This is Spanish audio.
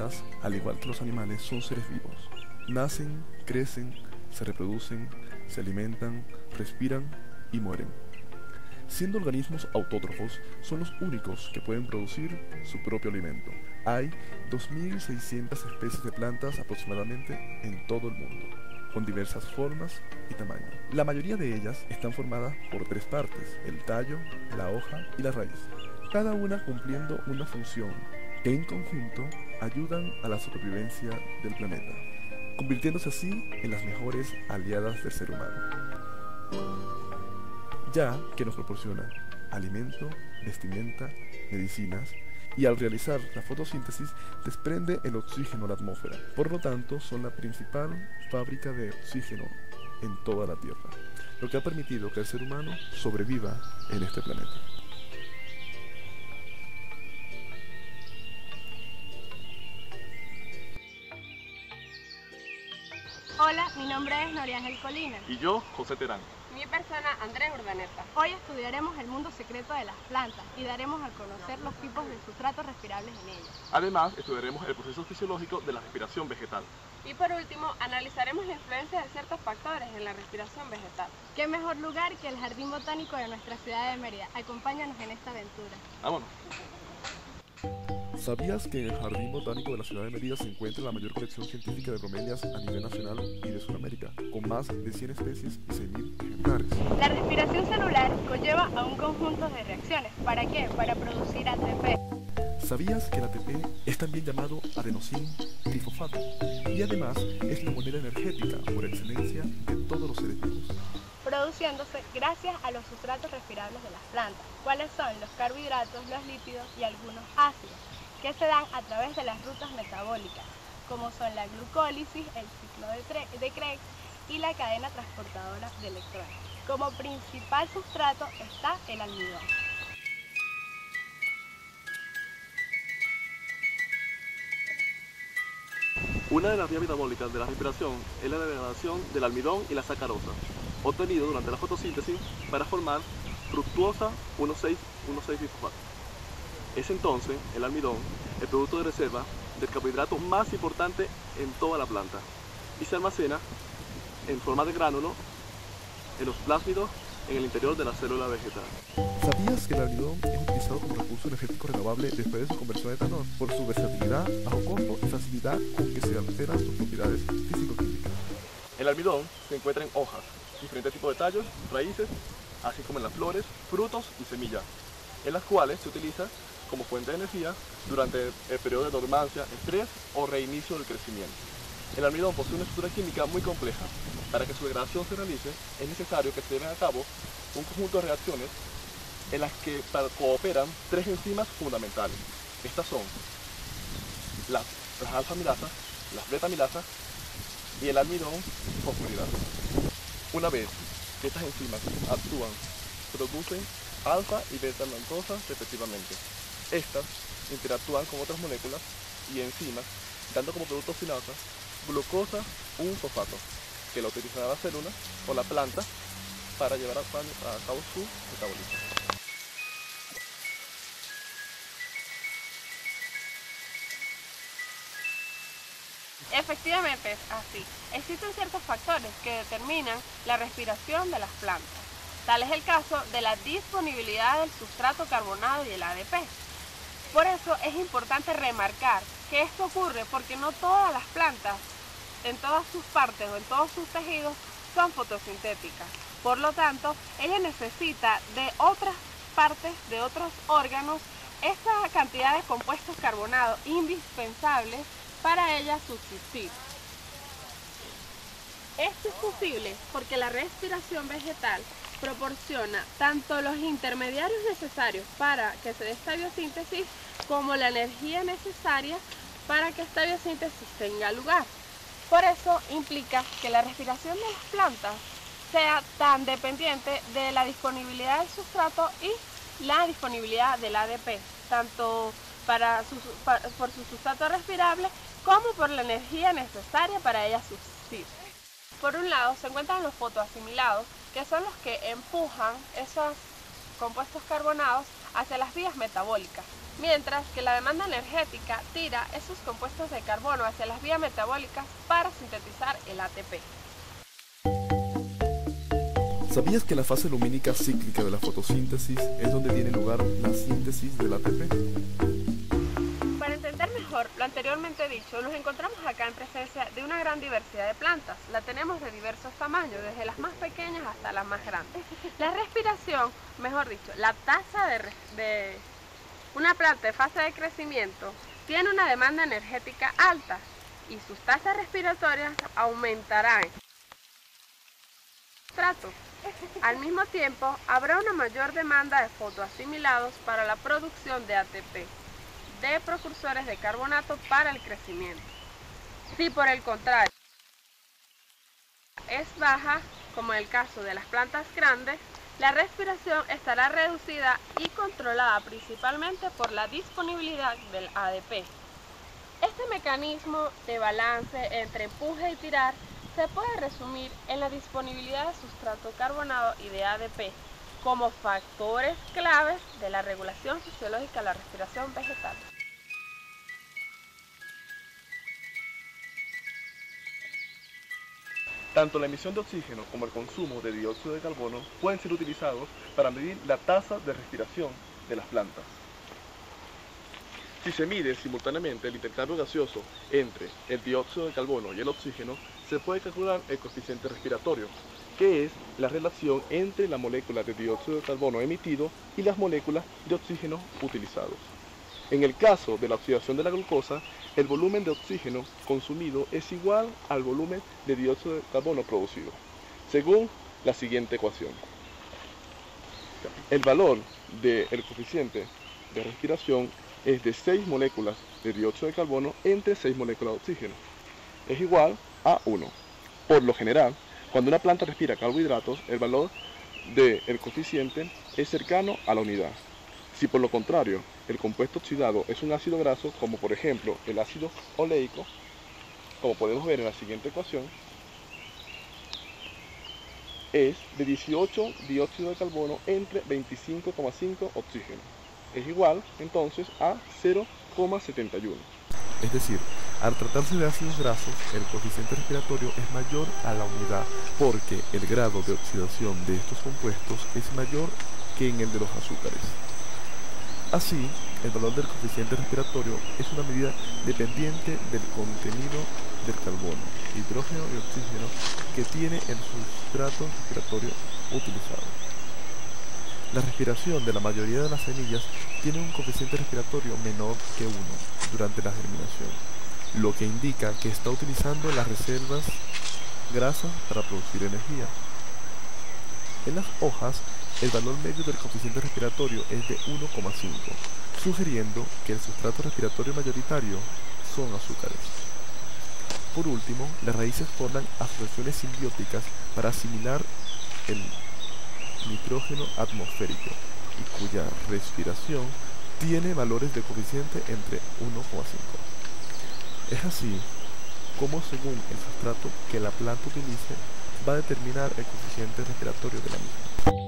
plantas, al igual que los animales, son seres vivos. Nacen, crecen, se reproducen, se alimentan, respiran y mueren. Siendo organismos autótrofos, son los únicos que pueden producir su propio alimento. Hay 2.600 especies de plantas aproximadamente en todo el mundo, con diversas formas y tamaños. La mayoría de ellas están formadas por tres partes: el tallo, la hoja y la raíz, cada una cumpliendo una función que en conjunto ayudan a la supervivencia del planeta, convirtiéndose así en las mejores aliadas del ser humano, ya que nos proporciona alimento, vestimenta, medicinas, y al realizar la fotosíntesis desprende el oxígeno a la atmósfera. Por lo tanto, son la principal fábrica de oxígeno en toda la Tierra, lo que ha permitido que el ser humano sobreviva en este planeta. Hola, mi nombre es Noria Ángel Colina. Y yo, José Terán. Mi persona, Andrés Urdaneta. Hoy estudiaremos el mundo secreto de las plantas y daremos a conocer los tipos de sustratos respirables en ellas. Además, estudiaremos el proceso fisiológico de la respiración vegetal. Y por último, analizaremos la influencia de ciertos factores en la respiración vegetal. ¿Qué mejor lugar que el Jardín Botánico de nuestra ciudad de Mérida? Acompáñanos en esta aventura. ¡Vámonos! ¿Sabías que en el Jardín Botánico de la ciudad de Mérida se encuentra la mayor colección científica de bromelias a nivel nacional y de Sudamérica, con más de 100 especies y 6.000 ejemplares? La respiración celular conlleva a un conjunto de reacciones. ¿Para qué? Para producir ATP. ¿Sabías que el ATP es también llamado adenosín trifosfato? Y además es la moneda energética por excelencia de todos los seres vivos, Produciéndose gracias a los sustratos respirables de las plantas. ¿Cuáles son? Los carbohidratos, los lípidos y algunos ácidos, que se dan a través de las rutas metabólicas, como son la glucólisis, el ciclo de Krebs y la cadena transportadora de electrones. Como principal sustrato está el almidón. Una de las vías metabólicas de la respiración es la degradación del almidón y la sacarosa, obtenido durante la fotosíntesis para formar fructuosa 1,6-1,6-bisfosfato. Es entonces el almidón el producto de reserva del carbohidrato más importante en toda la planta y se almacena en forma de gránulo en los plásmidos en el interior de la célula vegetal. ¿Sabías que el almidón es utilizado como recurso energético renovable después de su conversión a etanol por su versatilidad, bajo costo y facilidad con que se alteran sus propiedades físico-químicas? El almidón se encuentra en hojas, diferentes tipos de tallos, raíces, así como en las flores, frutos y semillas, en las cuales se utiliza como fuente de energía durante el periodo de dormancia, estrés o reinicio del crecimiento. El almidón posee una estructura química muy compleja. Para que su degradación se realice, es necesario que se lleven a cabo un conjunto de reacciones en las que cooperan tres enzimas fundamentales. Estas son las alfa-amilasas, las beta-amilasas y el almidón fosforilado. Una vez que estas enzimas actúan, producen alfa y beta-maltosas respectivamente. Estas interactúan con otras moléculas y enzimas, dando como producto final glucosa 1-fosfato, que la utilizará la célula o la planta para llevar a cabo su metabolismo. Efectivamente es así. Existen ciertos factores que determinan la respiración de las plantas. Tal es el caso de la disponibilidad del sustrato carbonado y el ADP. Por eso es importante remarcar que esto ocurre porque no todas las plantas, en todas sus partes o en todos sus tejidos, son fotosintéticas. Por lo tanto, ella necesita de otras partes, de otros órganos, esta cantidad de compuestos carbonados indispensables para ella subsistir. Esto es posible porque la respiración vegetal proporciona tanto los intermediarios necesarios para que se dé esta biosíntesis como la energía necesaria para que esta biosíntesis tenga lugar. Por eso implica que la respiración de las plantas sea tan dependiente de la disponibilidad del sustrato y la disponibilidad del ADP, tanto por su sustrato respirable como por la energía necesaria para ella subsistir. Por un lado se encuentran los fotoasimilados, que son los que empujan esos compuestos carbonados hacia las vías metabólicas, mientras que la demanda energética tira esos compuestos de carbono hacia las vías metabólicas para sintetizar el ATP. ¿Sabías que la fase lumínica cíclica de la fotosíntesis es donde tiene lugar la síntesis del ATP? Para entender mejor lo anteriormente dicho, nos encontramos acá en presencia de una gran diversidad de plantas. La tenemos de diversos tamaños, desde las más pequeñas hasta las más grandes. La respiración, mejor dicho, la tasa de una planta de fase de crecimiento tiene una demanda energética alta y sus tasas respiratorias aumentarán. Al mismo tiempo, habrá una mayor demanda de fotoasimilados para la producción de ATP, de precursores de carbonato para el crecimiento. Si por el contrario es baja, como en el caso de las plantas grandes, la respiración estará reducida y controlada principalmente por la disponibilidad del ADP. Este mecanismo de balance entre empuje y tirar se puede resumir en la disponibilidad de sustrato carbonado y de ADP como factores claves de la regulación fisiológica de la respiración vegetal. Tanto la emisión de oxígeno como el consumo de dióxido de carbono pueden ser utilizados para medir la tasa de respiración de las plantas. Si se mide simultáneamente el intercambio gaseoso entre el dióxido de carbono y el oxígeno, se puede calcular el coeficiente respiratorio, que es la relación entre la molécula de dióxido de carbono emitido y las moléculas de oxígeno utilizados. En el caso de la oxidación de la glucosa, el volumen de oxígeno consumido es igual al volumen de dióxido de carbono producido, según la siguiente ecuación. El valor del coeficiente de respiración es de 6 moléculas de dióxido de carbono entre 6 moléculas de oxígeno. Es igual a 1. Por lo general, cuando una planta respira carbohidratos, el valor del coeficiente es cercano a la unidad. Si por lo contrario, el compuesto oxidado es un ácido graso, como por ejemplo el ácido oleico, como podemos ver en la siguiente ecuación, es de 18 dióxido de carbono entre 25,5 oxígeno. Es igual entonces a 0,71. Es decir, al tratarse de ácidos grasos, el coeficiente respiratorio es mayor a la unidad, porque el grado de oxidación de estos compuestos es mayor que en el de los azúcares. Así, el valor del coeficiente respiratorio es una medida dependiente del contenido del carbono, hidrógeno y oxígeno que tiene el sustrato respiratorio utilizado. La respiración de la mayoría de las semillas tiene un coeficiente respiratorio menor que 1 durante la germinación, lo que indica que está utilizando las reservas grasas para producir energía. En las hojas, el valor medio del coeficiente respiratorio es de 1,5, sugiriendo que el sustrato respiratorio mayoritario son azúcares. Por último, las raíces forman asociaciones simbióticas para asimilar el nitrógeno atmosférico y cuya respiración tiene valores de coeficiente entre 1,5. Es así como según el sustrato que la planta utilice va a determinar el coeficiente respiratorio de la misma.